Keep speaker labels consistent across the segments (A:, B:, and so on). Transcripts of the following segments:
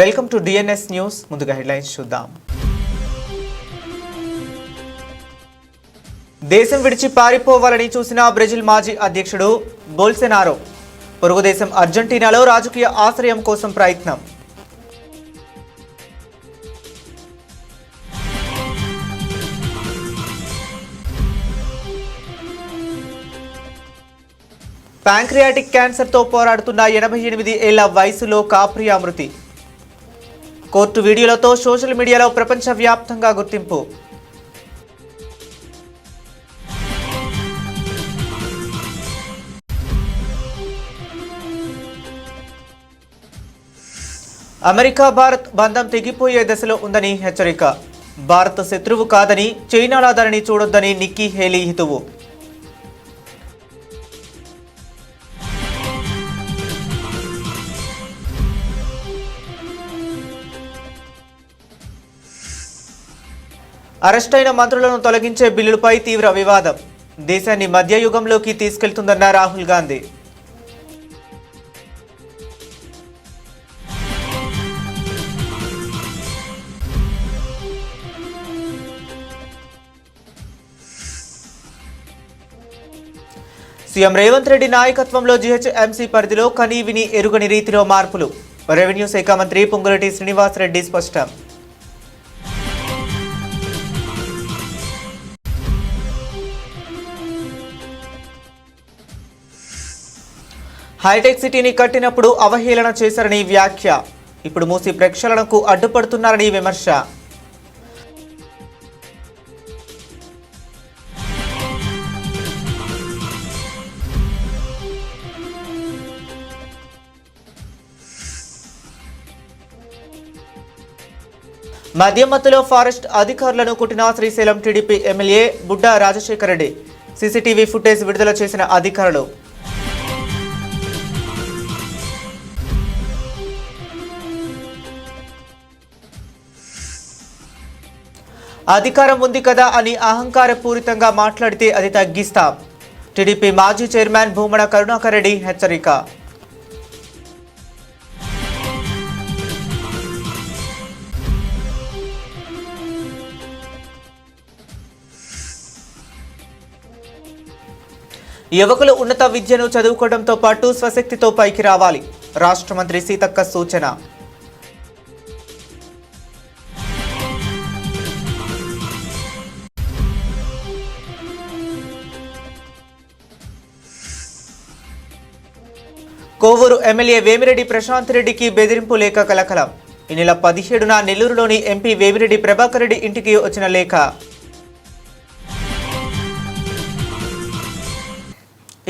A: Welcome to DNS news. ముందుగా headlines చూద్దాం. దేశం విడిచి పారిపోవాలని చూసిన బ్రెజిల్ మాజీ అధ్యక్షుడు బోల్సోనారో. పొరుగు దేశం అర్జెంటీనాలో రాజకీయ ఆశ్రయం కోసం ప్రయత్నం. ప్యాంక్రియాటిక్ క్యాన్సర్తో పోరాడుతున్న 88 ఏళ్ల వయసులో కాప్రియా మృతి. కోర్టు వీడియోలతో సోషల్ మీడియాలో ప్రపంచవ్యాప్తంగా గుర్తింపు. అమెరికా భారత్ బంధం తెగిపోయే దశలో ఉందని హెచ్చరిక. భారత్ శత్రువు కాదని, చైనాలా దానిని చూడొద్దని నిక్కీ హేలీ హితువు. అరెస్టైన మంత్రులను తొలగించే బిల్లులపై తీవ్ర వివాదం. దేశాన్ని మధ్యయుగంలోకి తీసుకెళ్తుందన్న రాహుల్ గాంధీ. సీఎం రేవంత్ రెడ్డి నాయకత్వంలో జీహెచ్ఎంసీ పరిధిలో కనీవిని ఎరుగని రీతిలో మార్పులు. రెవెన్యూ శాఖ మంత్రి పొంగులేటి శ్రీనివాస్ రెడ్డి స్పష్టం. హైటెక్ సిటీని కట్టినప్పుడు అవహేళన చేశారని వ్యాఖ్య. ఇప్పుడు మూసి ప్రక్షాళనకు అడ్డుపడుతున్నారని విమర్శ. మద్యమత్తులో ఫారెస్ట్ అధికారులను కుట్టిన Srisailam TDP MLA Budda Rajasekhara Reddy. CCTV footage విడుదల చేసిన అధికారులు. అధికారం ఉంది కదా అని అహంకారపూరితంగా మాట్లాడితే అది తగ్గిస్తాం. టీడీపీ మాజీ చైర్మన్ భూమన కరుణాకర్ రెడ్డి హెచ్చరిక. యువకులు ఉన్నత విద్యను చదువుకోవడంతో పాటు స్వశక్తితో పైకి రావాలి. రాష్ట్ర మంత్రి సీతక్క సూచన. కోవూరు ఎమ్మెల్యే వేమిరెడ్డి ప్రశాంత్ రెడ్డికి బెదిరింపు లేఖ కలకలం. ఈ నెల 17న నెల్లూరులోని ఎంపీ వేమిరెడ్డి ప్రభాకర్ రెడ్డి ఇంటికి వచ్చిన లేఖ.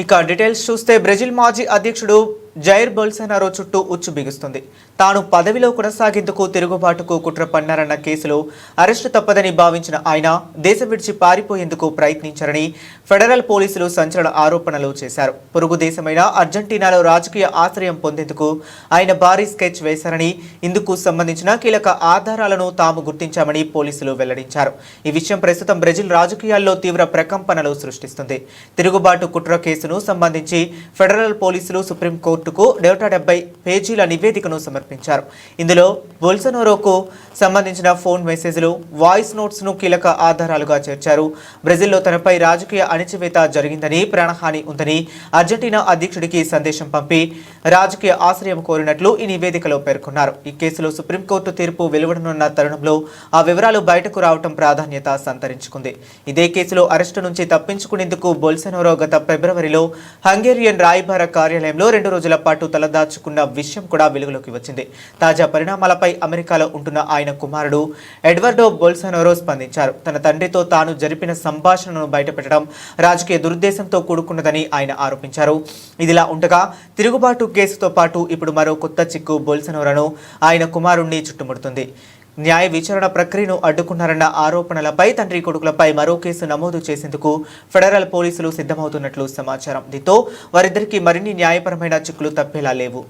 A: ఇక డీటెయిల్స్ చూస్తే బ్రెజిల్ మాజీ అధ్యక్షుడు జైర్ బోల్సోనారో చుట్టూ ఉచ్చు బిగుస్తుంది. తాను పదవిలో కొనసాగేందుకు తిరుగుబాటుకు కుట్ర పన్నారన్న కేసులో అరెస్టు తప్పదని భావించిన ఆయన దేశం విడిచి పారిపోయేందుకు ప్రయత్నించారని ఫెడరల్ పోలీసులు సంచలన ఆరోపణలు చేశారు. పొరుగు దేశమైన అర్జెంటీనాలో రాజకీయ ఆశ్రయం పొందేందుకు ఆయన భారీ స్కెచ్ వేశారని, ఇందుకు సంబంధించిన కీలక ఆధారాలను తాము గుర్తించామని పోలీసులు వెల్లడించారు. ఈ విషయం ప్రస్తుతం బ్రెజిల్ రాజకీయాల్లో తీవ్ర ప్రకంపనలు సృష్టిస్తుంది. తిరుగుబాటు కుట్ర కేసును సంబంధించి ఫెడరల్ పోలీసులు సుప్రీంకోర్టుకు 170 పేజీల నివేదికను సమర్పించారు. ఇందులో బోల్సోనారోకు సంబంధించిన ఫోన్ మెసేజ్లు, వాయిస్ నోట్స్ ను కీలక ఆధారాలుగా చేర్చారు. బ్రెజిల్లో తనపై రాజకీయ అణచివేత జరిగిందని, ప్రాణహాని ఉందని అర్జెంటీనా అధ్యక్షుడికి సందేశం పంపి రాజకీయ ఆశ్రయం కోరినట్లు ఈ నివేదికలో పేర్కొన్నారు. ఈ కేసులో సుప్రీంకోర్టు తీర్పు వెలువడనున్న తరుణంలో ఆ వివరాలు బయటకు రావడం ప్రాధాన్యత సంతరించుకుంది. ఇదే కేసులో అరెస్టు నుంచి తప్పించుకునేందుకు బోల్సోనారో గత ఫిబ్రవరిలో హంగేరియన్ రాయబార కార్యాలయంలో 2 రోజుల పాటు తలదాచుకున్న విషయం కూడా వెలుగులోకి వచ్చింది. తాజా పరిణామాలపై అమెరికాలో ఉంటున్న ఆయన కుమారుడు ఎడ్వర్డో బోల్సోనారో స్పందించారు. తన తండ్రితో తాను జరిపిన సంభాషణను బయటపెట్టడం రాజకీయ దురుద్దేశంతో కూడుకున్నదని ఆయన ఆరోపించారు. ఇదిలా ఉండగా తిరుగుబాటు కేసుతో పాటు ఇప్పుడు మరో కొత్త చిక్కు బోల్సోనారోను ఆయన కుమారుణ్ణి చుట్టుముడుతుంది. న్యాయ విచారణ ప్రక్రియను అడ్డుకున్నారన్న ఆరోపణలపై తండ్రి కొడుకులపై మరో కేసు నమోదు చేసేందుకు ఫెడరల్ పోలీసులు సిద్ధమవుతున్నట్లు సమాచారం. దీంతో వారిద్దరికీ మరిన్ని న్యాయపరమైన చిక్కులు తప్పేలా లేవు.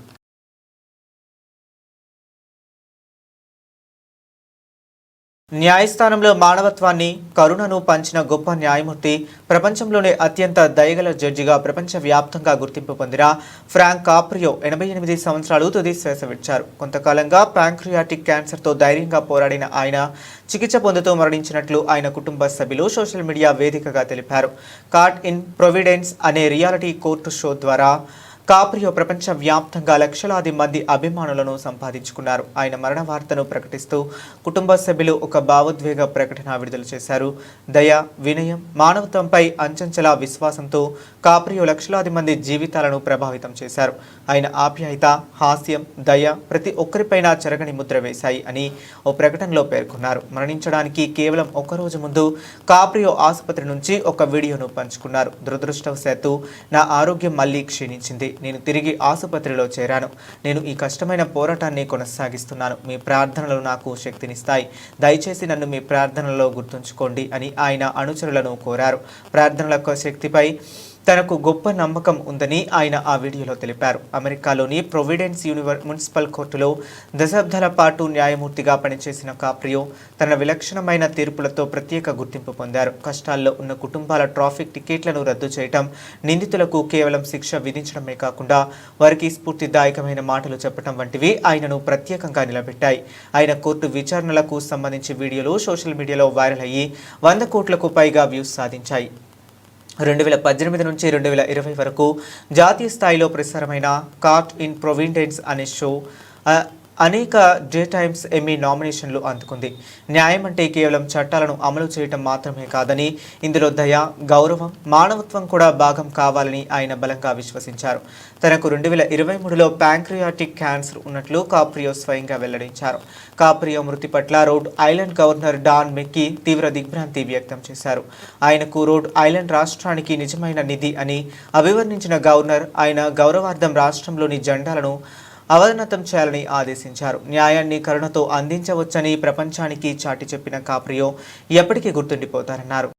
A: న్యాయస్థానంలో మానవత్వాన్ని కరుణను పంచిన గొప్ప న్యాయమూర్తి, ప్రపంచంలోనే అత్యంత దయగల జడ్జిగా ప్రపంచవ్యాప్తంగా గుర్తింపు పొందిన ఫ్రాంక్ కాప్రియో 88 సంవత్సరాలు తుది శ్వాస విడిచారు. కొంతకాలంగా ప్యాంక్రియాటిక్ క్యాన్సర్తో ధైర్యంగా పోరాడిన ఆయన చికిత్స పొందుతూ మరణించినట్లు ఆయన కుటుంబ సభ్యులు సోషల్ మీడియా వేదికగా తెలిపారు. కాట్ ఇన్ ప్రొవిడెన్స్ అనే రియాలిటీ కోర్టు షో ద్వారా కాప్రియో ప్రపంచవ్యాప్తంగా లక్షలాది మంది అభిమానులను సంపాదించుకున్నారు. ఆయన మరణ వార్తను ప్రకటిస్తూ కుటుంబ సభ్యులు ఒక భావోద్వేగ ప్రకటన విడుదల చేశారు. దయ, వినయం, మానవత్వంపై అంచంచల విశ్వాసంతో కాప్రియో లక్షలాది మంది జీవితాలను ప్రభావితం చేశారు. ఆయన ఆప్యాయత, హాస్యం, దయ ప్రతి ఒక్కరిపైన చెరగని ముద్ర వేశాయి అని ఓ ప్రకటనలో పేర్కొన్నారు. మరణించడానికి కేవలం ఒక్కరోజు ముందు కాప్రియో ఆసుపత్రి నుంచి ఒక వీడియోను పంచుకున్నారు. దురదృష్టవశాత్తు నా ఆరోగ్యం మళ్లీ క్షీణించింది. నేను తిరిగి ఆసుపత్రిలో చేరాను. నేను ఈ కష్టమైన పోరాటాన్ని కొనసాగిస్తున్నాను. మీ ప్రార్థనలు నాకు శక్తినిస్తాయి. దయచేసి నన్ను మీ ప్రార్థనలలో గుర్తుంచుకోండి అని ఆయన అనుచరులను కోరారు. ప్రార్థనల శక్తిపై తనకు గొప్ప నమ్మకం ఉందని ఆయన ఆ వీడియోలో తెలిపారు. అమెరికాలోని ప్రొవిడెన్స్ మున్సిపల్ కోర్టులో దశాబ్దాల పాటు న్యాయమూర్తిగా పనిచేసిన కాప్రియో తన విలక్షణమైన తీర్పులతో ప్రత్యేక గుర్తింపు పొందారు. కష్టాల్లో ఉన్న కుటుంబాల ట్రాఫిక్ టికెట్లను రద్దు చేయటం, నిందితులకు కేవలం శిక్ష విధించడమే కాకుండా వారికి స్ఫూర్తిదాయకమైన మాటలు చెప్పడం వంటివి ఆయనను ప్రత్యేకంగా నిలబెట్టాయి. ఆయన కోర్టు విచారణలకు సంబంధించి వీడియోలు సోషల్ మీడియాలో వైరల్ అయ్యి 100 కోట్లకు పైగా వ్యూస్ సాధించాయి. 2018 నుంచి 2020 వరకు జాతీయ స్థాయిలో ప్రసారమైన కాట్ ఇన్ ప్రొవిడెన్స్ అనే షో అనేక డే టైమ్స్ ఎమ్మీ నామినేషన్లు అందుకుంది. న్యాయం అంటే కేవలం చట్టాలను అమలు చేయటం మాత్రమే కాదని, ఇందులో దయ, గౌరవం, మానవత్వం కూడా భాగం కావాలని ఆయన బలంగా విశ్వసించారు. తనకు 2023లో ప్యాంక్రియాటిక్ క్యాన్సర్ ఉన్నట్లు కాప్రియో స్వయంగా వెల్లడించారు. కాప్రియో మృతి పట్ల రోడ్ ఐలాండ్ గవర్నర్ డాన్ మెక్కీ తీవ్ర దిగ్భ్రాంతి వ్యక్తం చేశారు. ఆయనకు రోడ్ ఐలాండ్ రాష్ట్రానికి నిజమైన నిధి అని అభివర్ణించిన గవర్నర్ ఆయన గౌరవార్థం రాష్ట్రంలోని జెండాలను అవనతం చేయాలని ఆదేశించారు. న్యాయాన్ని కరుణతో అందించవచ్చని ప్రపంచానికి చాటి చెప్పిన కాప్రియో ఎప్పటికీ గుర్తుండిపోతారన్నారు.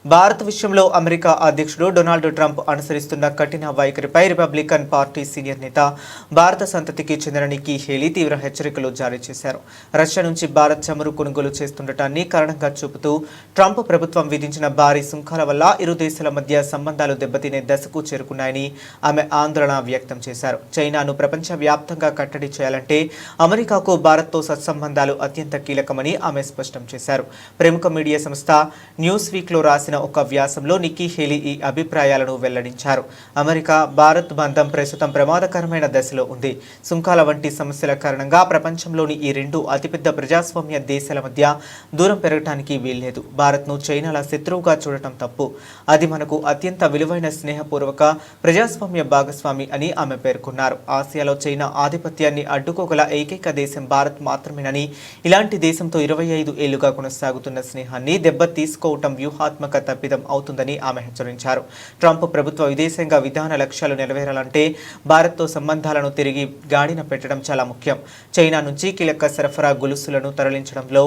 A: భారత్ విషయంలో అమెరికా అధ్యక్షుడు డొనాల్డ్ ట్రంప్ అనుసరిస్తున్న కఠిన వైఖరిపై రిపబ్లికన్ పార్టీ సీనియర్ నేత, భారత సంతతికి చెందిన నిక్కీ హేలీ తీవ్ర హెచ్చరికలు జారీ చేశారు. రష్యా నుంచి భారత్ చమురు కొనుగోలు చేస్తుండటాన్ని కారణంగా చూపుతూ ట్రంప్ ప్రభుత్వం విధించిన భారీ సుంకాల వల్ల ఇరు దేశాల మధ్య సంబంధాలు దెబ్బతినే దశకు చేరుకున్నాయని ఆమె ఆందోళన వ్యక్తం చేశారు. చైనాను ప్రపంచవ్యాప్తంగా కట్టడి చేయాలంటే అమెరికాకు భారత్తో సత్సంబంధాలు అత్యంత కీలకమని ఆమె స్పష్టం చేశారు. ప్రముఖ మీడియా సంస్థ న్యూస్ వీక్లో రాసిన ఒక వ్యాసంలో నిక్కీ హేలీ ఈ అభిప్రాయాలను వెల్లడించారు. అమెరికా భారత్ బంధం ప్రస్తుతం ప్రమాదకరమైన దశలో ఉంది. సుంకాల వంటి సమస్యల కారణంగా ప్రపంచంలోని ఈ రెండు అతిపెద్ద ప్రజాస్వామ్య దేశాల మధ్య దూరం పెరగటానికి వీల్లేదు. భారత్ను చైనాల శత్రువుగా చూడటం తప్పు. అది మనకు అత్యంత విలువైన స్నేహపూర్వక ప్రజాస్వామ్య భాగస్వామి అని ఆమె పేర్కొన్నారు. ఆసియాలో చైనా ఆధిపత్యాన్ని అడ్డుకోగల ఏకైక దేశం భారత్ మాత్రమేనని, ఇలాంటి దేశంతో 25 ఏళ్లుగా కొనసాగుతున్న స్నేహాన్ని దెబ్బ తీసుకోవటం వ్యూహాత్మక తప్పిదం అవుతుందని ఆమె హెచ్చరించారు. ట్రంప్ ప్రభుత్వ విదేశాంగ విధాన లక్ష్యాలు నెరవేరాలంటే భారత్తో సంబంధాలను తిరిగి గాడిన పెట్టడం చాలా ముఖ్యం. చైనా నుంచి కీలక సరఫరా గొలుసులను తరలించడంలో,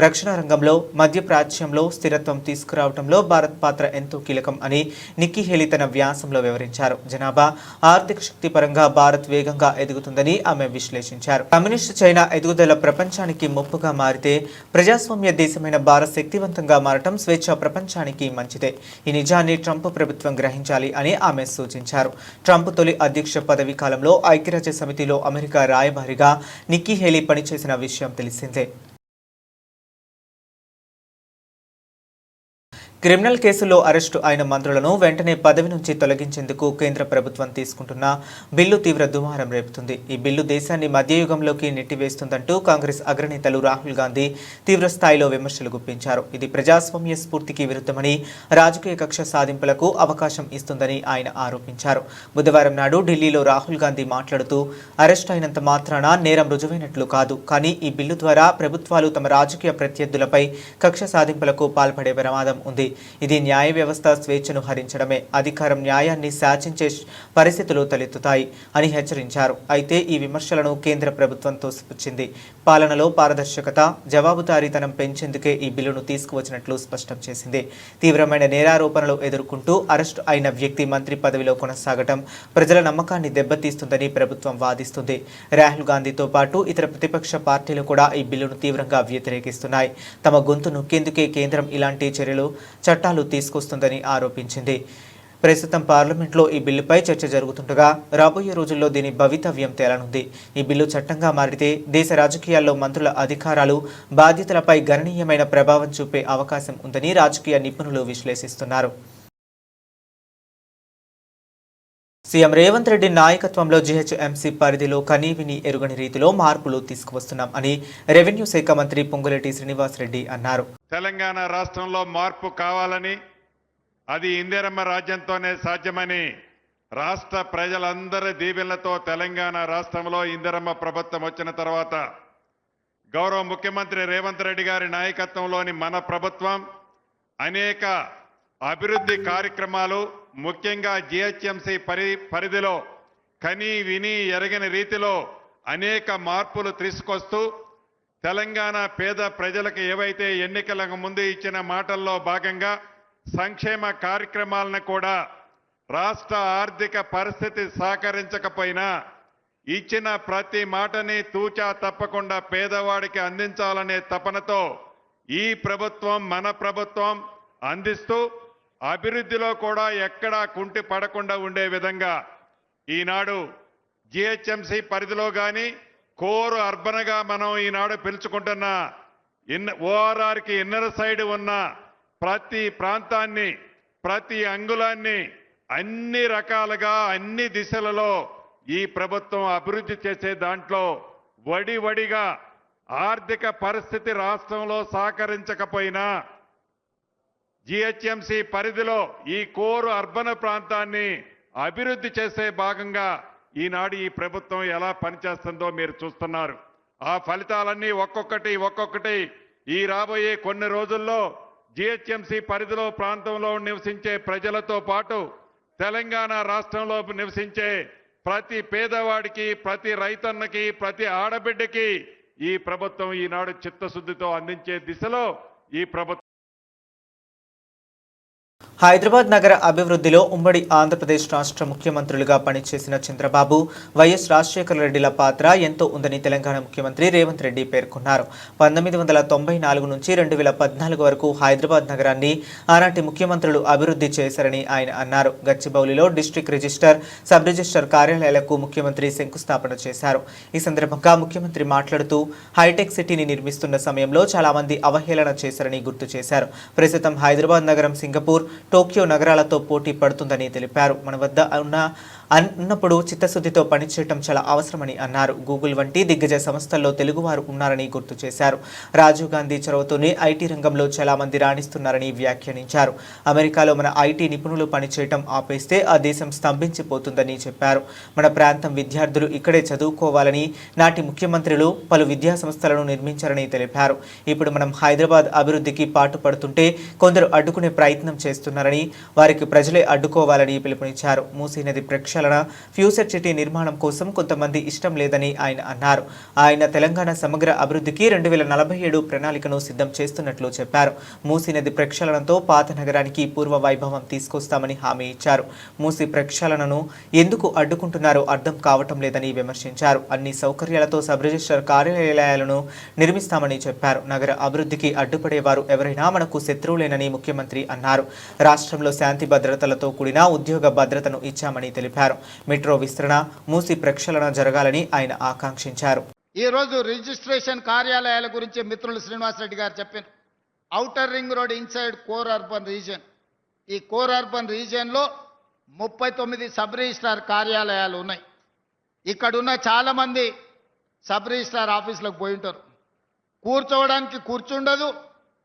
A: రక్షణ రంగంలో, మధ్యప్రాచ్యంలో స్థిరత్వం తీసుకురావడంలో భారత్ పాత్ర ఎంతో కీలకం అని నిక్కీ హేలీ తన వ్యాసంలో వివరించారు. జనాభా, ఆర్థిక శక్తి పరంగా భారత్ వేగంగా ఎదుగుతుందని ఆమె విశ్లేషించారు. కమ్యూనిస్టు చైనా ఎదుగుదల ప్రపంచానికి ముప్పుగా మారితే ప్రజాస్వామ్య దేశమైన భారత్ శక్తివంతంగా మారటం స్వేచ్ఛ ప్రపంచానికి మంచిదే. ఈ నిజాన్ని ట్రంప్ ప్రభుత్వం గ్రహించాలి అని ఆమె సూచించారు. ట్రంప్ తొలి అధ్యక్ష పదవీ కాలంలో ఐక్యరాజ్య సమితిలో అమెరికా రాయబారిగా నిక్కీ హేలీ పనిచేసిన విషయం తెలిసిందే. క్రిమినల్ కేసుల్లో అరెస్టు అయిన మంత్రులను వెంటనే పదవి నుంచి తొలగించేందుకు కేంద్ర ప్రభుత్వం తీసుకుంటున్న బిల్లు తీవ్ర దుమారం రేపుతుంది. ఈ బిల్లు దేశాన్ని మధ్యయుగంలోకి నెట్టివేస్తుందంటూ కాంగ్రెస్ అగ్రనేతలు రాహుల్ గాంధీ తీవ్ర స్థాయిలో విమర్శలు గుప్పించారు. ఇది ప్రజాస్వామ్య స్ఫూర్తికి విరుద్ధమని, రాజకీయ కక్ష సాధింపులకు అవకాశం ఇస్తుందని ఆయన ఆరోపించారు. బుధవారం నాడు ఢిల్లీలో రాహుల్ గాంధీ మాట్లాడుతూ, అరెస్టు అయినంత మాత్రాన నేరం రుజువైనట్లు కాదు, కానీ ఈ బిల్లు ద్వారా ప్రభుత్వాలు తమ రాజకీయ ప్రత్యర్థులపై కక్ష సాధింపులకు పాల్పడే ప్రమాదం ఉంది. ఇది న్యాయ వ్యవస్థ స్వేచ్ఛను హరించడమే, అధికారం న్యాయాన్ని శాసించే పరిస్థితులు తలెత్తుతాయి అని హెచ్చరించారు. అయితే ఈ విమర్శలను కేంద్ర ప్రభుత్వం తోసిపుచ్చింది. పాలనలో పారదర్శకత, జవాబుదారీతనం పెంచేందుకే ఈ బిల్లును తీసుకువచ్చినట్లు స్పష్టం చేసింది. తీవ్రమైన నేరారోపణలు ఎదుర్కొంటూ అరెస్టు అయిన వ్యక్తి మంత్రి పదవిలో కొనసాగటం ప్రజల నమ్మకాన్ని దెబ్బతీస్తుందని ప్రభుత్వం వాదిస్తుంది. రాహుల్ గాంధీతో పాటు ఇతర ప్రతిపక్ష పార్టీలు కూడా ఈ బిల్లును తీవ్రంగా వ్యతిరేకిస్తున్నాయి. తమ గొంతు నొక్కేందుకే కేంద్రం ఇలాంటి చట్టాలు తీసుకొస్తుందని ఆరోపించింది. ప్రస్తుతం పార్లమెంట్లో ఈ బిల్లుపై చర్చ జరుగుతుండగా రాబోయే రోజుల్లో దీని భవితవ్యం తేలనుంది. ఈ బిల్లు చట్టంగా మారితే దేశ రాజకీయాల్లో మంత్రుల అధికారాలు, బాధ్యతలపై గణనీయమైన ప్రభావం చూపే అవకాశం ఉందని రాజకీయ నిపుణులు విశ్లేషిస్తున్నారు. సీఎం రేవంత్ రెడ్డి నాయకత్వంలో జీహెచ్ఎంసీ పరిధిలో కనీవిని ఎరుగని రీతిలో మార్పులు తీసుకువస్తున్నాం అని రెవెన్యూ శాఖ మంత్రి పొంగులేటి శ్రీనివాసరెడ్డి అన్నారు.
B: తెలంగాణ రాష్ట్రంలో మార్పు కావాలని, అది ఇందిరమ్మ రాజ్యంతోనే సాధ్యమని రాష్ట్ర ప్రజలందరి దీవెనలతో తెలంగాణ రాష్ట్రంలో ఇందిరమ్మ ప్రభుత్వం వచ్చిన తర్వాత గౌరవ ముఖ్యమంత్రి రేవంత్ రెడ్డి గారి నాయకత్వంలోని మన ప్రభుత్వం అనేక అభివృద్ధి కార్యక్రమాలు, ముఖ్యంగా జీహెచ్ఎంసీ పరిధిలో కని విని ఎరగని రీతిలో అనేక మార్పులు తీసుకొస్తూ తెలంగాణ పేద ప్రజలకు ఏవైతే ఎన్నికలకు ముందు ఇచ్చిన మాటల్లో భాగంగా సంక్షేమ కార్యక్రమాలను కూడా రాష్ట్ర ఆర్థిక పరిస్థితి సహకరించకపోయినా ఇచ్చిన ప్రతి మాటని తూచా తప్పకుండా పేదవాడికి అందించాలనే తపనతో ఈ ప్రభుత్వం, మన ప్రభుత్వం అందిస్తూ అభివృద్ధిలో కూడా ఎక్కడా కుంటి పడకుండా ఉండే విధంగా ఈనాడు జీహెచ్ఎంసీ పరిధిలో కానీ కోర్ అర్బన్గా మనం ఈనాడు పిలుచుకుంటున్న ఓఆర్ఆర్కి ఇన్నర్ సైడ్ ఉన్న ప్రతి ప్రాంతాన్ని, ప్రతి అంగుళాన్ని అన్ని రకాలుగా అన్ని దిశలలో ఈ ప్రభుత్వం అభివృద్ధి చేసే దాంట్లో వడివడిగా ఆర్థిక పరిస్థితి రాష్ట్రంలో సహకరించకపోయినా జీహెచ్ఎంసీ పరిధిలో ఈ కోర్ అర్బన్ ప్రాంతాన్ని అభివృద్ధి చేసే భాగంగా ఈనాడు ఈ ప్రభుత్వం ఎలా పనిచేస్తుందో మీరు చూస్తున్నారు. ఆ ఫలితాలన్నీ ఒక్కొక్కటి ఈ రాబోయే కొన్ని రోజుల్లో జీహెచ్ఎంసీ పరిధిలో ప్రాంతంలో నివసించే ప్రజలతో పాటు తెలంగాణ రాష్ట్రంలో నివసించే ప్రతి పేదవాడికి, ప్రతి రైతన్నకి, ప్రతి ఆడబిడ్డకి ఈ ప్రభుత్వం ఈనాడు చిత్తశుద్ధితో అందించే దిశలో ఈ ప్రభుత్వం.
A: హైదరాబాద్ నగర అభివృద్ధిలో ఉమ్మడి ఆంధ్రప్రదేశ్ రాష్ట్ర ముఖ్యమంత్రులుగా పనిచేసిన చంద్రబాబు, వైఎస్ రాజశేఖర రెడ్డిల పాత్ర ఎంతో ఉందని తెలంగాణ ముఖ్యమంత్రి రేవంత్ రెడ్డి పేర్కొన్నారు. 1994 నుంచి 2014 వరకు హైదరాబాద్ నగరాన్ని ఆనాటి ముఖ్యమంత్రులు అభివృద్ధి చేశారని ఆయన అన్నారు. గచ్చిబౌలిలో డిస్ట్రిక్ట్ రిజిస్టర్, సబ్ రిజిస్టర్ కార్యాలయాలకు ముఖ్యమంత్రి శంకుస్థాపన చేశారు. ఈ సందర్భంగా ముఖ్యమంత్రి మాట్లాడుతూ హైటెక్ సిటీని నిర్మిస్తున్న సమయంలో చాలా మంది అవహేళన చేశారని గుర్తు చేశారు. ప్రస్తుతం హైదరాబాద్ నగరం సింగపూర్, టోక్యో నగరాలతో పోటీ పడుతుందని తెలిపారు. మన వద్ద ఉన్నప్పుడు చిత్తశుద్ధితో పనిచేయటం చాలా అవసరమని అన్నారు. గూగుల్ వంటి దిగ్గజ సంస్థల్లో తెలుగువారు ఉన్నారని గుర్తు చేశారు. రాజీవ్ గాంధీ చొరవతోనే ఐటీ రంగంలో చాలా మంది రాణిస్తున్నారని వ్యాఖ్యానించారు. అమెరికాలో మన ఐటీ నిపుణులు పనిచేయటం ఆపేస్తే ఆ దేశం స్తంభించిపోతుందని చెప్పారు. మన ప్రాంతం విద్యార్థులు ఇక్కడే చదువుకోవాలని నాటి ముఖ్యమంత్రులు పలు విద్యా సంస్థలను నిర్మించారని తెలిపారు. ఇప్పుడు మనం హైదరాబాద్ అభివృద్ధికి పాటుపడుతుంటే కొందరు అడ్డుకునే ప్రయత్నం చేస్తున్నారని, వారికి ప్రజలే అడ్డుకోవాలని పిలుపునిచ్చారు. మూసీ నది ప్రక్షాళన, ఫ్యూచర్ సిటీ నిర్మాణం కోసం కొంతమంది ఇష్టం లేదని ఆయన అన్నారు. ఆయన తెలంగాణ సమగ్ర అభివృద్ధికి 2047 ప్రణాళికను సిద్ధం చేస్తున్నట్లు చెప్పారు. మూసీ నది ప్రక్షాళనతో పాత నగరానికి పూర్వ వైభవం తీసుకొస్తామని హామీ ఇచ్చారు. మూసీ ప్రక్షాళనను ఎందుకు అడ్డుకుంటున్నారో అర్థం కావటం లేదని విమర్శించారు. అన్ని సౌకర్యాలతో సబ్ రిజిస్టర్ కార్యాలయాలను నిర్మిస్తామని చెప్పారు. నగర అభివృద్ధికి అడ్డుపడేవారు ఎవరైనా మనకు శత్రువులేనని ముఖ్యమంత్రి అన్నారు. రాష్ట్రంలో శాంతి భద్రతలతో కూడిన ఉద్యోగ భద్రతను ఇచ్చామని తెలిపారు. మెట్రో విస్తరణ, మూసీ ప్రక్షాళన జరగాలని ఆయన ఆకాంక్షించారు.
C: ఈ రోజు రిజిస్ట్రేషన్ కార్యాలయాల గురించి మిత్రులు శ్రీనివాసరెడ్డి గారు చెప్పారు. Outer ring road inside core urban region, ఈ కోర్ అర్బన్ రీజియన్లో 39 సబ్ రిజిస్ట్రార్ కార్యాలయాలు ఉన్నాయి. ఇక్కడున్న చాలా మంది సబ్ రిజిస్ట్రార్ ఆఫీసులకు పోయి ఉంటారు. కూర్చోవడానికి కూర్చుండదు,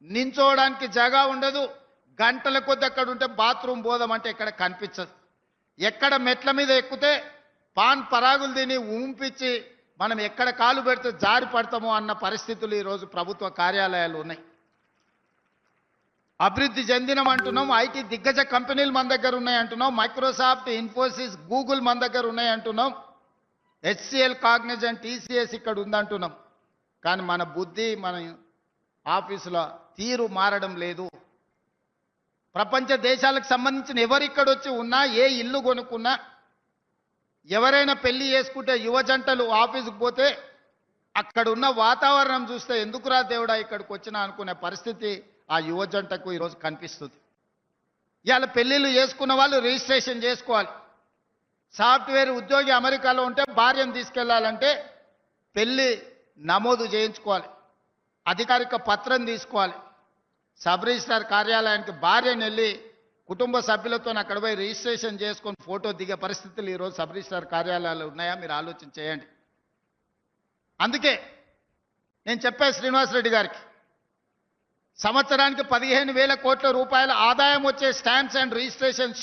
C: నించోవడానికి జగా ఉండదు. గంటల కొద్ది అక్కడ ఉంటే బాత్రూమ్ పోదామంటే ఇక్కడ కనిపించదు. ఎక్కడ మెట్ల మీద ఎక్కితే పాన్ పరాగులు తిని ఊంపించి మనం ఎక్కడ కాలు పెడితే జారి పడతామో అన్న పరిస్థితులు ఈరోజు ప్రభుత్వ కార్యాలయాలు ఉన్నాయి. అభివృద్ధి చెందినం అంటున్నాం, ఐటీ దిగ్గజ కంపెనీలు మన దగ్గర ఉన్నాయి అంటున్నాం, మైక్రోసాఫ్ట్, ఇన్ఫోసిస్, గూగుల్ మన దగ్గర ఉన్నాయి అంటున్నాం, హెచ్సిఎల్, కాగ్నిజెంట్, టీసీఎస్ ఇక్కడ ఉందంటున్నాం. కానీ మన బుద్ధి, మన ఆఫీసుల తీరు మారడం లేదు. ప్రపంచ దేశాలకు సంబంధించిన ఎవరు ఇక్కడ వచ్చి ఉన్నా, ఏ ఇల్లు కొనుక్కున్నా, ఎవరైనా పెళ్లి చేసుకుంటే యువ జంటలు ఆఫీసుకు పోతే అక్కడ ఉన్న వాతావరణం చూస్తే ఎందుకురా దేవుడా ఇక్కడికి వచ్చినా అనుకునే పరిస్థితి ఆ యువ జంటకు ఈరోజు కనిపిస్తుంది. ఇవాళ పెళ్లిళ్ళు చేసుకున్న వాళ్ళు రిజిస్ట్రేషన్ చేసుకోవాలి. సాఫ్ట్వేర్ ఉద్యోగి అమెరికాలో ఉంటే భార్యను తీసుకెళ్లాలంటే పెళ్లి నమోదు చేయించుకోవాలి, అధికారిక పత్రం తీసుకోవాలి. సబ్ రిజిస్ట్రార్ కార్యాలయానికి భార్యను వెళ్ళి కుటుంబ సభ్యులతో అక్కడ పోయి రిజిస్ట్రేషన్ చేసుకొని ఫోటో దిగే పరిస్థితులు ఈరోజు సబ్ రిజిస్ట్రార్ కార్యాలయాలు ఉన్నాయా? మీరు ఆలోచన చేయండి. అందుకే నేను చెప్పా శ్రీనివాసరెడ్డి గారికి, సంవత్సరానికి 15,000 కోట్ల రూపాయల ఆదాయం వచ్చే స్టాంప్స్ అండ్ రిజిస్ట్రేషన్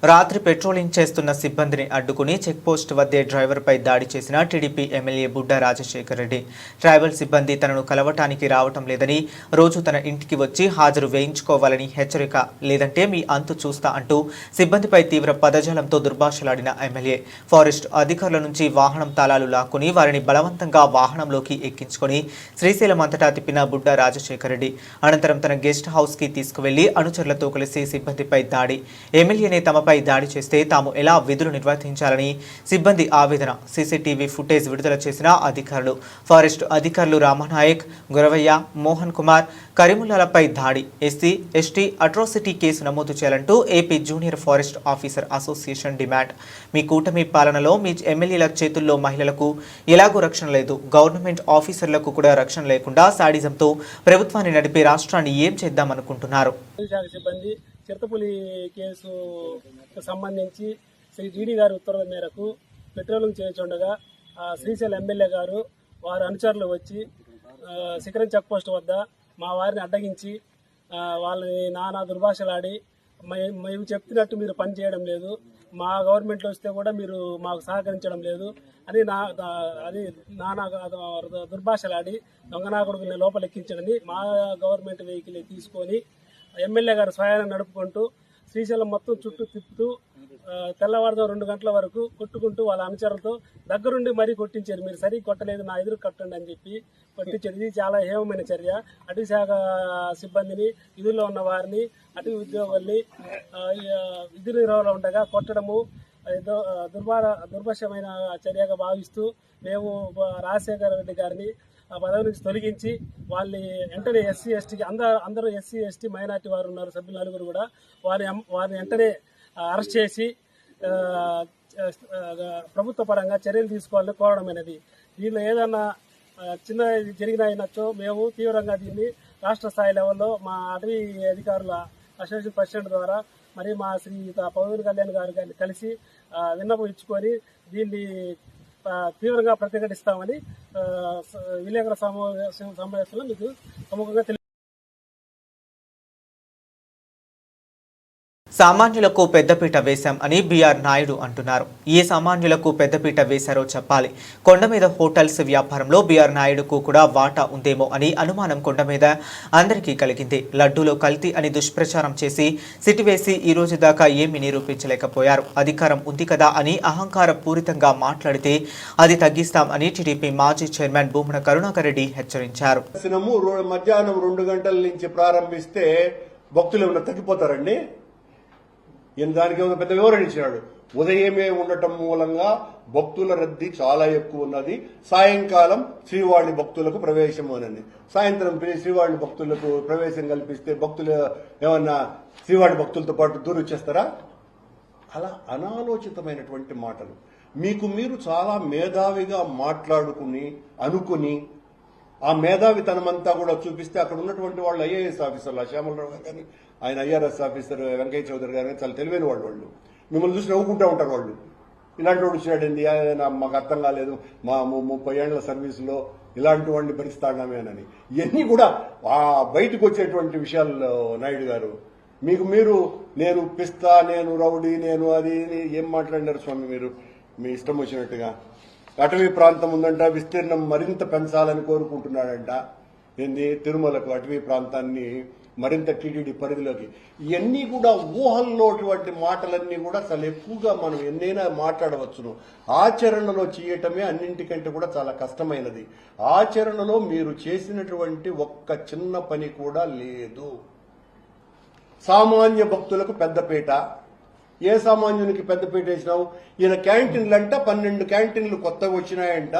A: రాత్రి పెట్రోలింగ్ చేస్తున్న సిబ్బందిని అడ్డుకుని చెక్పోస్ట్ వద్దే డ్రైవర్పై దాడి చేసిన TDP MLA Budda Rajasekhar Reddy. Tribal సిబ్బంది తనను కలవటానికి రావటం లేదని, రోజు తన ఇంటికి వచ్చి హాజరు వేయించుకోవాలని హెచ్చరిక, లేదంటే మీ అంతు చూస్తా అంటూ సిబ్బందిపై తీవ్ర పదజాలంతో దుర్భాషలాడిన ఎమ్మెల్యే ఫారెస్ట్ అధికారుల నుంచి వాహనం తాళాలు లాక్కుని వారిని బలవంతంగా వాహనంలోకి ఎక్కించుకొని శ్రీశైలం అంతటా తిప్పిన బుడ్డా రాజశేఖర్ రెడ్డి అనంతరం తన గెస్ట్ హౌస్ కి తీసుకువెళ్లి అనుచరులతో కలిసి సిబ్బందిపై దాడి. ఎమ్మెల్యేనే తమపై దాడి చేస్తే తాము ఎలా విధులు నిర్వర్తించాలని సిబ్బంది ఆవేదన. సీసీటీవీ ఫుటేజ్ విడుదల చేసిన అధికారులు. ఫారెస్ట్ అధికారులు రామనాయక్, గురవయ్య, మోహన్ కుమార్, కరీముల్లాలపై దాడి. ఎస్సీ ఎస్టీ అట్రాసిటీ కేసు నమోదు చేయాలంటూ AP junior forest officer association demand. మీ కూటమి పాలనలో మీ ఎమ్మెల్యేల చేతుల్లో మహిళలకు ఎలాగో రక్షణ లేదు, గవర్నమెంట్ ఆఫీసర్లకు కూడా రక్షణ లేకుండా సాడిజంతో ప్రభుత్వాన్ని నడిపే రాష్ట్రాన్ని ఏం చేద్దామనుకుంటున్నారు?
D: చిరతపులి కేసు సంబంధించి శ్రీ జీడీ గారి ఉత్తర్వుల మేరకు పెట్రోలింగ్ చేస్తుండగా శ్రీశైలం ఎమ్మెల్యే గారు వారి అనుచరులు వచ్చి శిఖరం చెక్ పోస్ట్ వద్ద మా వారిని అడ్డగించి వాళ్ళని నానా దుర్భాషలాడి, మేము చెప్తున్నట్టు మీరు పని చేయడం లేదు, మా గవర్నమెంట్లో వస్తే కూడా మీరు మాకు సహకరించడం లేదు అని నానా దుర్భాషలాడి దొంగనాకుడుని లోపలెక్కించడని మా గవర్నమెంట్ వెహికల్ తీసుకొని ఎమ్మెల్యే గారు స్వయాన్ని నడుపుకుంటూ శ్రీశైలం మొత్తం చుట్టూ తిప్పుతూ తెల్లవారుతో 2 గంటల వరకు కొట్టుకుంటూ వాళ్ళ అనుచరులతో దగ్గరుండి మరీ కొట్టించారు. మీరు సరిగ్గా కొట్టలేదు, నా ఎదురు కట్టండి అని చెప్పి కొట్టించారు. ఇది చాలా హేమమైన చర్య. అటవీ శాఖ సిబ్బందిని, విధుల్లో ఉన్న వారిని, అటవీ ఉద్యోగుల్ని విధి నిర్వహణలో ఉండగా కొట్టడము దుర్భాషమైన చర్యగా భావిస్తూ మేము రాజశేఖర రెడ్డి గారిని పదవి నుంచి తొలగించి వాళ్ళని వెంటనే ఎస్సీ ఎస్టీకి అందరూ ఎస్సీ ఎస్టీ మైనార్టీ వారు ఉన్నారు, సభ్యులు 9 కూడా, వారిని వెంటనే అరెస్ట్ చేసి ప్రభుత్వ పరంగా చర్యలు తీసుకోవాలని కోరడమైనది. దీనిలో ఏదన్నా చిన్న జరిగిన అయినచ్చో మేము తీవ్రంగా దీన్ని రాష్ట్ర స్థాయి లెవెల్లో మా అటవీ అధికారుల అసోసియేషన్ ప్రెసిడెంట్ ద్వారా మరి మా శ్రీ పవన్ కళ్యాణ్ గారు కలిసి విన్నపం ఇచ్చుకొని దీన్ని తీవ్రంగా ప్రతిఘటిస్తామని విలేకరుల సమావేశంలో మీకు ప్రముఖంగా
A: సామాన్యులకు పెద్దపీట వేశాం అని బీఆర్ నాయుడు అంటున్నారు. ఏ సామాన్యులకు పెద్దపీట వేశారో చెప్పాలి. కొండ మీద హోటల్స్ వ్యాపారంలో బీఆర్ నాయుడుకు కూడా వాటా ఉందేమో అని అనుమానం కొండ మీద అందరికీ కలిగింది. లడ్డూలో కల్తీ అని దుష్ప్రచారం చేసి సిటివేసి ఈ రోజు దాకా ఏమీ నిరూపించలేకపోయారు. అధికారం ఉంది కదా అని అహంకార పూరితంగా మాట్లాడితే అది తగ్గిస్తాం అని టీడీపీ మాజీ చైర్మన్ భూమన కరుణాకర్ రెడ్డి హెచ్చరించారు.
E: మధ్యాహ్నం 2 గంటల నుంచి ప్రారంభిస్తే భక్తులు ఏమైనా తగ్గిపోతారండి? దానికి ఏమైనా పెద్ద వివరణ ఇచ్చినాడు. ఉదయమే ఉండటం మూలంగా భక్తుల రద్దీ చాలా ఎక్కువ ఉన్నది. సాయంకాలం శ్రీవాణి భక్తులకు ప్రవేశం అని, సాయంత్రం శ్రీవాణి భక్తులకు ప్రవేశం కల్పిస్తే భక్తులు ఏమన్నా శ్రీవాణి భక్తులతో పాటు దూరం వచ్చేస్తారా? అలా అనాలోచితమైనటువంటి మాటలు. మీకు మీరు చాలా మేధావిగా మాట్లాడుకుని అనుకుని ఆ మేధావితనమంతా కూడా చూపిస్తే అక్కడ ఉన్నటువంటి వాళ్ళు ఐఏఎస్ ఆఫీసర్లు, శ్యామలరావు గారు కానీ ఆయన ఐఆర్ఎస్ ఆఫీసర్ వెంకయ్య చౌదరి గారు కానీ చాలా తెలివైన వాళ్ళు మిమ్మల్ని చూసి నవ్వుకుంటూ ఉంటారు. వాళ్ళు ఇలాంటి వాడు వచ్చినాడండి, మాకు అర్థం కాలేదు, మా 30 ఏళ్ల సర్వీసులో ఇలాంటి వాడిని భరిస్తాడామేనని. ఇవన్నీ కూడా బయటకు వచ్చేటువంటి విషయాలు. నాయుడు గారు మీకు మీరు నేను పిస్తా, నేను రౌడీ, నేను అది ఏం మాట్లాడినారు స్వామి మీరు మీ ఇష్టం వచ్చినట్టుగా? అటవీ ప్రాంతం ఉందంట, విస్తీర్ణం మరింత పెంచాలని కోరుకుంటున్నాడంట. ఏంది తిరుమలకు అటవీ ప్రాంతాన్ని మరింత టీటీడీ పరిధిలోకి. ఇవన్నీ కూడా ఊహల్లోటువంటి మాటలన్నీ కూడా చాలా ఎక్కువగా మనం ఎన్నైనా మాట్లాడవచ్చును. ఆచరణలో చేయటమే అన్నింటికంటే కూడా చాలా కష్టమైనది. ఆచరణలో మీరు చేసినటువంటి ఒక్క చిన్న పని కూడా లేదు. సామాన్య భక్తులకు పెద్దపీట. ఏ సామాన్యునికి పెద్దపీట వేసినావు? ఈయన క్యాంటీన్లు అంట 12 క్యాంటీన్లు కొత్తగా వచ్చినాయంట.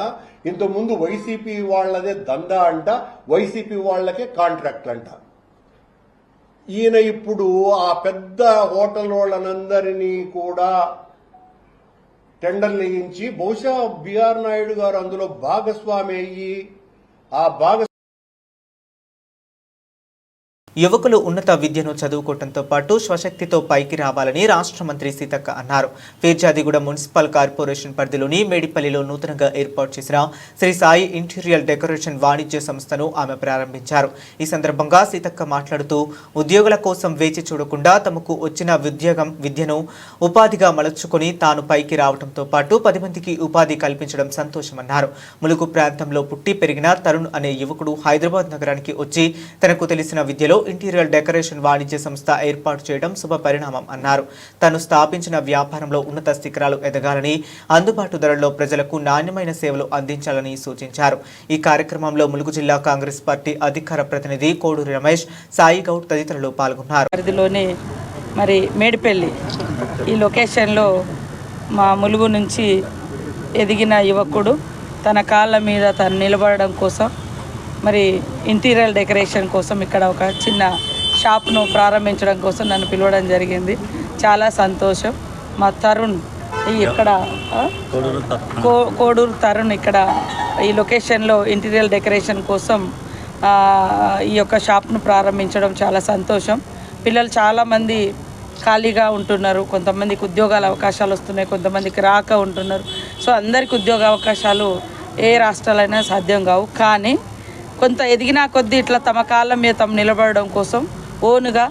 E: ఇంతకుముందు వైసీపీ వాళ్లదే దందా అంట, వైసీపీ వాళ్లకే కాంట్రాక్ట్లు అంట. ఈయన ఇప్పుడు ఆ పెద్ద హోటల్ వాళ్ళనందరినీ కూడా టెండర్లు వేయించి బహుశా బిఆర్ నాయుడు గారు అందులో భాగస్వామి అయ్యి ఆ
A: యువకులు ఉన్నత విద్యను చదువుకోవడంతో పాటు స్వశక్తితో పైకి రావాలని రాష్ట్ర మంత్రి సీతక్క అన్నారు. ఫిర్జాదిగూడ మున్సిపల్ కార్పొరేషన్ పరిధిలోని మేడిపల్లిలో నూతనంగా ఏర్పాటు చేసిన శ్రీ సాయి ఇంటీరియర్ డెకరేషన్ వాణిజ్య సంస్థను ఆమె ప్రారంభించారు. ఈ సందర్భంగా సీతక్క మాట్లాడుతూ ఉద్యోగుల కోసం వేచి చూడకుండా తమకు వచ్చిన విద్యను ఉపాధిగా మలుచుకొని తాను పైకి రావడంతో పాటు 10 మందికి ఉపాధి కల్పించడం సంతోషమన్నారు. ములుగు ప్రాంతంలో పుట్టి పెరిగిన తరుణ్ అనే యువకుడు హైదరాబాద్ నగరానికి వచ్చి తనకు తెలిసిన విద్యలో ఇంటీరియర్ డెకరేషన్ వాణిజ్య సంస్థ ఏర్పాటు చేయడం శుభ పరిణామం అన్నారు. తాను స్థాపించిన వ్యాపారంలో ఉన్నత శిఖరాలు ఎదగాలని, అందుబాటు ధరల్లో ప్రజలకు నాణ్యమైన సేవలు అందించాలని సూచించారు. ఈ కార్యక్రమంలో ములుగు జిల్లా కాంగ్రెస్ పార్టీ అధికార ప్రతినిధి కోడూరి రమేష్, సాయి గౌడ్ తదితరులు పాల్గొన్నారు.
F: పరిధిలోని మరి మేడిపల్లి ఈ లొకేషన్లో మా ములుగు నుంచి ఎదిగిన యువకుడు తన కాళ్ళ మీద తను నిలబడడం కోసం మరి ఇంటీరియర్ డెకరేషన్ కోసం ఇక్కడ ఒక చిన్న షాప్ను ప్రారంభించడం కోసం నన్ను పిలవడం జరిగింది. చాలా సంతోషం. మా తరుణ్ ఇక్కడ కోడూరు తరుణ్ ఇక్కడ ఈ లొకేషన్లో ఇంటీరియర్ డెకరేషన్ కోసం ఈ యొక్క షాప్ను ప్రారంభించడం చాలా సంతోషం. పిల్లలు చాలామంది ఖాళీగా ఉంటున్నారు, కొంతమందికి ఉద్యోగాల అవకాశాలు వస్తున్నాయి, కొంతమందికి రాక ఉంటున్నారు. సో అందరికీ ఉద్యోగ అవకాశాలు ఏ రాష్ట్రాలైనా సాధ్యం కావు. కానీ కొంత ఎదిగినా కొద్దీ ఇట్లా తమ కాళ్ళ మీద తమ నిలబడడం కోసం ఓన్గా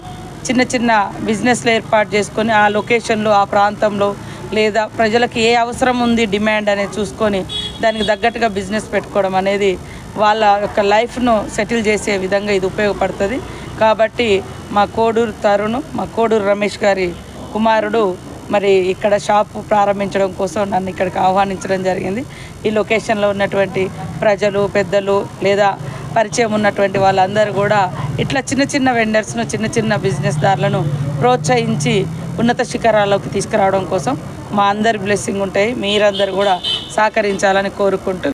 F: చిన్న చిన్న బిజినెస్లు ఏర్పాటు చేసుకొని ఆ లొకేషన్లో ఆ ప్రాంతంలో లేదా ప్రజలకు ఏ అవసరం ఉంది డిమాండ్ అనేది చూసుకొని దానికి తగ్గట్టుగా బిజినెస్ పెట్టుకోవడం అనేది వాళ్ళ యొక్క లైఫ్ను సెటిల్ చేసే విధంగా ఇది ఉపయోగపడుతుంది. కాబట్టి మా కోడూరు తరుణ్, మా కోడూరు రమేష్ గారి కుమారుడు మరి ఇక్కడ షాపు ప్రారంభించడం కోసం నన్ను ఇక్కడికి ఆహ్వానించడం జరిగింది. ఈ లొకేషన్లో ఉన్నటువంటి ప్రజలు, పెద్దలు లేదా పరిచయం ఉన్నటువంటి వాళ్ళందరూ కూడా ఇట్లా చిన్న చిన్న వెండర్స్ను, చిన్న చిన్న బిజినెస్దారులను ప్రోత్సహించి ఉన్నత శిఖరాల్లోకి తీసుకురావడం కోసం మా అందరి బ్లెస్సింగ్ ఉంటాయి. మీరందరూ కూడా సహకరించాలని కోరుకుంటూ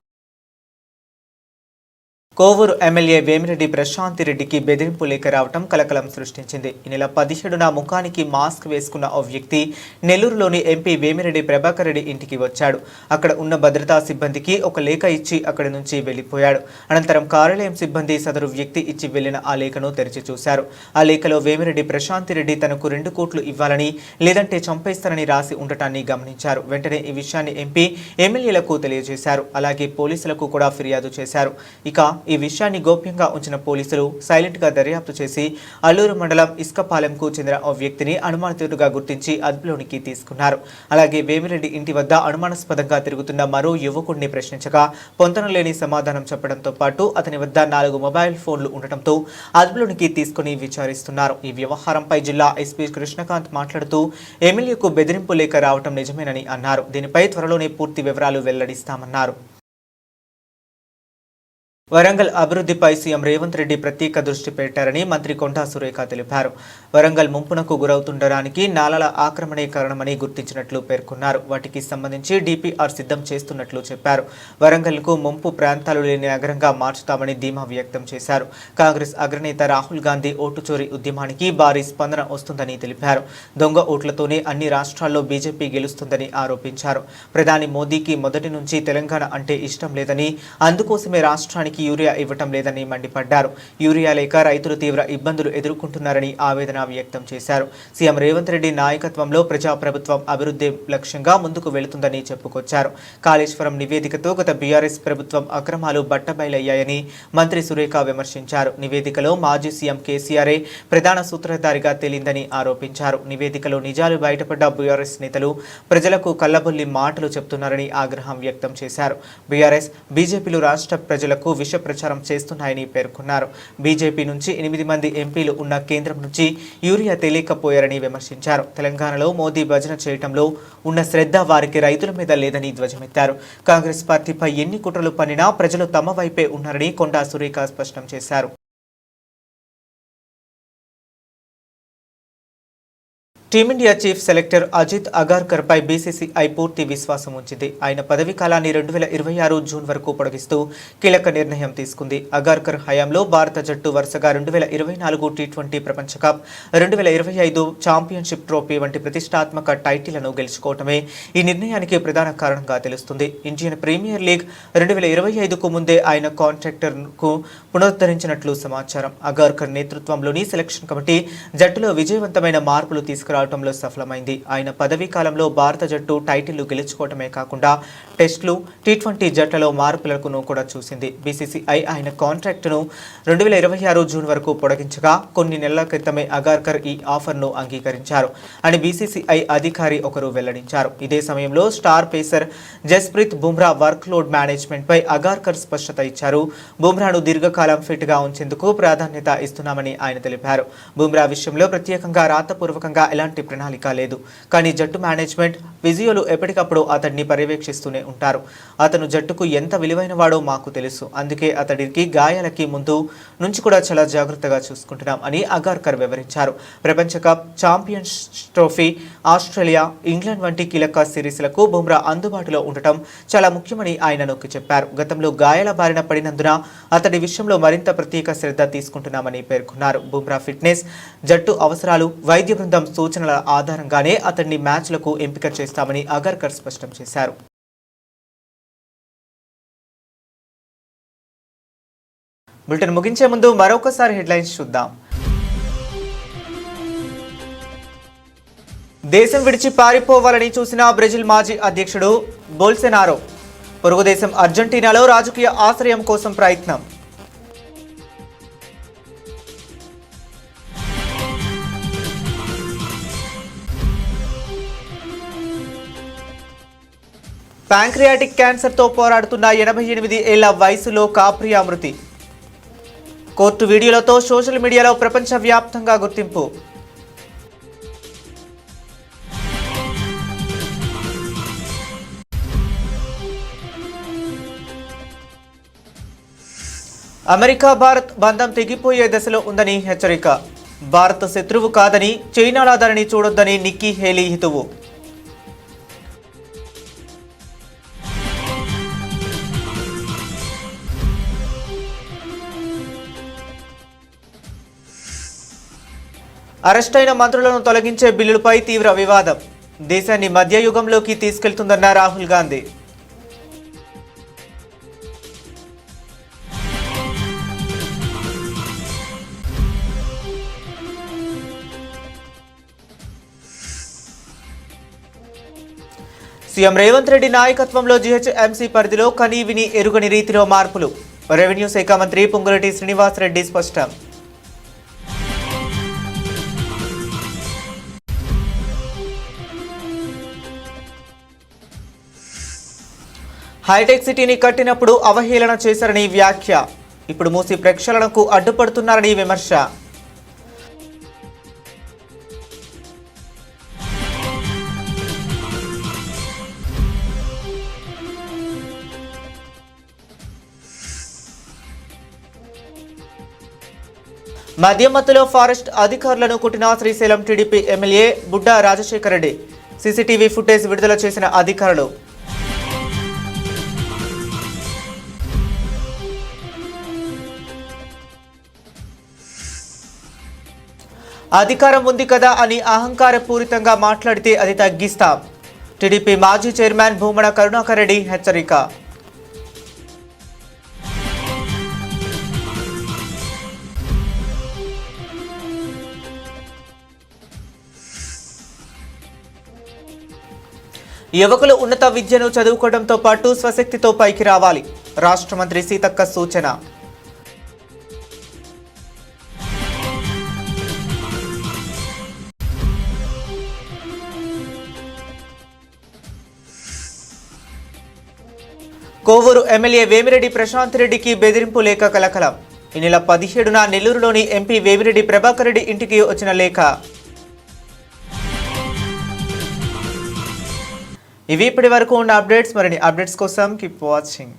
A: కోవూరు ఎమ్మెల్యే వేమిరెడ్డి ప్రశాంతి రెడ్డికి బెదిరింపు లేఖ రావడం కలకలం సృష్టించింది. ఈ నెల 17న ముఖానికి మాస్క్ వేసుకున్న ఓ వ్యక్తి నెల్లూరులోని ఎంపీ వేమిరెడ్డి ప్రభాకర్ రెడ్డి ఇంటికి వచ్చాడు. అక్కడ ఉన్న భద్రతా సిబ్బందికి ఒక లేఖ ఇచ్చి అక్కడి నుంచి వెళ్లిపోయాడు. అనంతరం కార్యాలయం సిబ్బంది సదరు వ్యక్తి ఇచ్చి వెళ్లిన ఆ లేఖను తెరిచి చూశారు. ఆ లేఖలో వేమిరెడ్డి ప్రశాంతి రెడ్డి తనకు 2 కోట్లు ఇవ్వాలని లేదంటే చంపేస్తానని రాసి ఉండటాన్ని గమనించారు. వెంటనే ఈ విషయాన్ని ఎంపీ ఎమ్మెల్యేలకు తెలియజేశారు. అలాగే పోలీసులకు కూడా ఫిర్యాదు చేశారు. ఇక ఈ విషయాన్ని గోప్యంగా ఉంచిన పోలీసులు సైలెంట్ గా దర్యాప్తు చేసి అల్లూరు మండలం ఇస్కపాలెంకు చెందిన ఓ వ్యక్తిని అనుమానితుడిగా గుర్తించి అదుపులోనికి తీసుకున్నారు. అలాగే వేమిరెడ్డి ఇంటి వద్ద అనుమానాస్పదంగా తిరుగుతున్న మరో యువకుడిని ప్రశ్నించగా పొంతనలేని సమాధానం చెప్పడంతో పాటు అతని వద్ద 4 మొబైల్ ఫోన్లు ఉండటంతో అదుపులోనికి తీసుకుని విచారిస్తున్నారు. ఈ వ్యవహారంపై జిల్లా ఎస్పీ కృష్ణకాంత్ మాట్లాడుతూ ఎమ్మెల్యేకు బెదిరింపు లేఖ రావడం నిజమేనని అన్నారు. దీనిపై త్వరలోనే పూర్తి వివరాలు వెల్లడిస్తామన్నారు. వరంగల్ అభివృద్ధిపై సీఎం రేవంత్ రెడ్డి ప్రత్యేక దృష్టి పెట్టారని మంత్రి కొండా సురేఖ తెలిపారు. వరంగల్ ముంపునకు గురవుతుండడానికి నాలల ఆక్రమణే కారణమని గుర్తించినట్లు పేర్కొన్నారు. వాటికి సంబంధించి డిపిఆర్ సిద్ధం చేస్తున్నట్లు చెప్పారు. వరంగల్కు ముంపు ప్రాంతాలు లేని నగరంగా మార్చుతామని ధీమా వ్యక్తం చేశారు. కాంగ్రెస్ అగ్రనేత రాహుల్ గాంధీ ఓటు చోరీ ఉద్యమానికి భారీ స్పందన వస్తుందని తెలిపారు. దొంగ ఓట్లతోనే అన్ని రాష్ట్రాల్లో బీజేపీ గెలుస్తుందని ఆరోపించారు. ప్రధాని మోదీకి మొదటి నుంచి తెలంగాణ అంటే ఇష్టం లేదని, అందుకోసమే రాష్ట్రానికి ఎకరానికి యూరియా ఇవ్వటం లేదని మండిపడ్డారు. యూరియా లేక రైతులు తీవ్ర ఇబ్బందులు ఎదుర్కొంటున్నారని ఆవేదన వ్యక్తం చేశారు. సీఎం రేవంత్ రెడ్డి నాయకత్వంలో ప్రజాప్రభుత్వం అభివృద్ధి లక్ష్యంగా ముందుకు వెళుతుందని చెప్పుకొచ్చారు. కాళేశ్వరం నివేదికతో గత బీఆర్ఎస్ ప్రభుత్వం అక్రమాలు బట్టబయలయ్యాయని మంత్రి సురేఖ విమర్శించారు. నివేదికలో మాజీ సీఎం కేసీఆర్ ప్రధాన సూత్రధారిగా తేలిందని ఆరోపించారు. నివేదికలో నిజాలు బయటపడ్డ బీఆర్ఎస్ నేతలు ప్రజలకు కల్లబొల్లి మాటలు చెప్తున్నారని ఆగ్రహం వ్యక్తం చేశారు. బీఆర్ఎస్ బీజేపీలు రాష్ట్ర ప్రజలకు విష ప్రచారం చేస్తున్నాయని పేర్కొన్నారు. బీజేపీ నుంచి 8 మంది ఎంపీలు ఉన్న కేంద్రం నుంచి యూరియా తెలియకపోయారని విమర్శించారు. తెలంగాణలో మోదీ భజన చేయటంలో ఉన్న శ్రద్ధ వారికి రైతుల మీద లేదని ధ్వజమెత్తారు. కాంగ్రెస్ పార్టీపై ఎన్ని కుట్రలు పన్నినా ప్రజలు తమ వైపే ఉన్నారని కొండా సురేఖ స్పష్టం చేశారు. Team India chief selector Ajit Agarkar పై బీసీసీఐ పూర్తి విశ్వాసం ఉంచింది. ఆయన పదవీ కాలాన్ని 2026 జూన్ వరకు పొడిగిస్తూ కీలక నిర్ణయం తీసుకుంది. అగార్కర్ హయాంలో భారత జట్టు వరుసగా 2024 టీ20 ప్రపంచ కప్, 2025 ఛాంపియన్షిప్ ట్రోఫీ వంటి ప్రతిష్టాత్మక టైటిళ్లను గెలుచుకోవటమే ఈ నిర్ణయానికి ప్రధాన కారణంగా తెలుస్తుంది. ఇండియన్ ప్రీమియర్ లీగ్ 2025కు ముందే ఆయన కాంట్రాక్టర్కు పునరుద్ధరించినట్లు సమాచారం. అగార్కర్ నేతృత్వంలోని సెలక్షన్ కమిటీ జట్టులో విజయవంతమైన మార్పులు తీసుకురావడంలో సఫలమైంది. ఆయన పదవీ కాలంలో భారత జట్టు టైటిళ్లు గెలుచుకోవటమే కాకుండా టెస్టులు, టీ20 జట్లలో మార్పులను కూడా చూసింది. బీసీసీఐ ఆయన కాంట్రాక్టును 2026 జూన్ వరకు పొడిగించగా కొన్ని నెలల క్రితమే అగార్కర్ ఈ ఆఫర్ను అంగీకరించారు అని బీసీసీఐ అధికారి ఒకరు వెల్లడించారు. ఇదే సమయంలో star pacer Jasprit Bumrah workload management పై అగార్కర్ స్పష్టత ఇచ్చారు. బుమ్రాను దీర్ఘకాలం ఫిట్ గా ఉంచేందుకు ప్రాధాన్యత ఇస్తున్నామని ఆయన తెలిపారు. బుమ్రా విషయంలో ప్రత్యేకంగా రాతపూర్వకంగా ఎలాంటి ప్రణాళిక లేదు. కానీ జట్టు మేనేజ్మెంట్, ఫిజియోలు ఎప్పటికప్పుడు అతడిని పర్యవేక్షిస్తూనే ఉంటారు. అతను జట్టుకు ఎంత విలువైన వాడో మాకు తెలుసు. అందుకే అతడికి గాయాలకి ముందు నుంచి కూడా చాలా జాగ్రత్తగా చూసుకుంటున్నాం అని అగార్కర్ వివరించారు. ప్రపంచ cup, champions trophy, Australia, England వంటి కీలక సిరీస్లకు బుమ్రా అందుబాటులో ఉండటం చాలా ముఖ్యమని ఆయన నొక్కి చెప్పారు. గతంలో గాయాల బారిన పడినందున అతడి విషయంలో మరింత ప్రత్యేక శ్రద్ధ తీసుకుంటున్నామని పేర్కొన్నారు. బుమ్రా ఫిట్నెస్, జట్టు అవసరాలు, వైద్య బృందం సూచనల ఆధారంగానే అతన్ని మ్యాచ్లకు ఎంపిక చేస్తామని అగార్కర్ స్పష్టం చేశారు. బులెటిన్ ముగించే ముందు మరొకసారి హెడ్లైన్స్ చూద్దాం. దేశం విడిచి పారిపోవాలని చూసిన బ్రెజిల్ మాజీ అధ్యక్షుడు బోల్సోనారో. పొరుగు దేశం అర్జెంటీనాలో రాజకీయ ఆశ్రయం కోసం ప్రయత్నం. ప్యాంక్రియాటిక్ క్యాన్సర్తో పోరాడుతున్న 88 ఏళ్ల వయసులో కాప్రియా మృతి. కోర్టు వీడియోలతో సోషల్ మీడియాలో ప్రపంచవ్యాప్తంగా గుర్తింపు. అమెరికా భారత్ బంధం తెగిపోయే దశలో ఉందని హెచ్చరిక. భారత్ శత్రువు కాదని, చైనాలా దానిని చూడొద్దని నిక్కీ హేలీ హితవు. అరెస్టైన మంత్రులను తొలగించే బిల్లుపై తీవ్ర వివాదం. దేశాన్ని మధ్యయుగంలోకి తీసుకెళ్తుందన్న రాహుల్ గాంధీ. సీఎం రేవంత్ రెడ్డి నాయకత్వంలో జీహెచ్ఎంసీ పరిధిలో కనీవిని ఎరుగని రీతిలో మార్పులు. రెవెన్యూ శాఖ మంత్రి పొంగులేటి శ్రీనివాస్ రెడ్డి స్పష్టం. హైటెక్ సిటీని కట్టినప్పుడు అవహేళన చేశారని వ్యాఖ్య. ఇప్పుడు మూసి ప్రక్షాళనకు అడ్డుపడుతున్నారని విమర్శ. మద్యం మత్తులో ఫారెస్ట్ అధికారులను కుట్టిన Srisailam TDP MLA Budda Rajasekhara Reddy. CCTV footage విడుదల చేసిన అధికారులు. అధికారం ఉంది కదా అని అహంకారపూరితంగా మాట్లాడితే అది తగ్గిస్తాం. టీడీపీ మాజీ చైర్మన్ భూమన కరుణాకర్ రెడ్డి హెచ్చరిక. యువకులు ఉన్నత విద్యను చదువుకోవడంతో పాటు స్వశక్తితో పైకి రావాలి. రాష్ట్ర మంత్రి సీతక్క సూచన. కోవూరు ఎమ్మెల్యే వేమిరెడ్డి ప్రశాంత్ రెడ్డికి బెదిరింపు లేఖ కలకలం. ఈ నెల 17న నెల్లూరులోని ఎంపీ వేమిరెడ్డి ప్రభాకర్ రెడ్డి ఇంటికి వచ్చిన లేఖ. ఇవి ఇప్పటి వరకు ఉన్న అప్డేట్స్. మరిన్ని అప్డేట్స్ కోసం కీప్ వాచింగ్.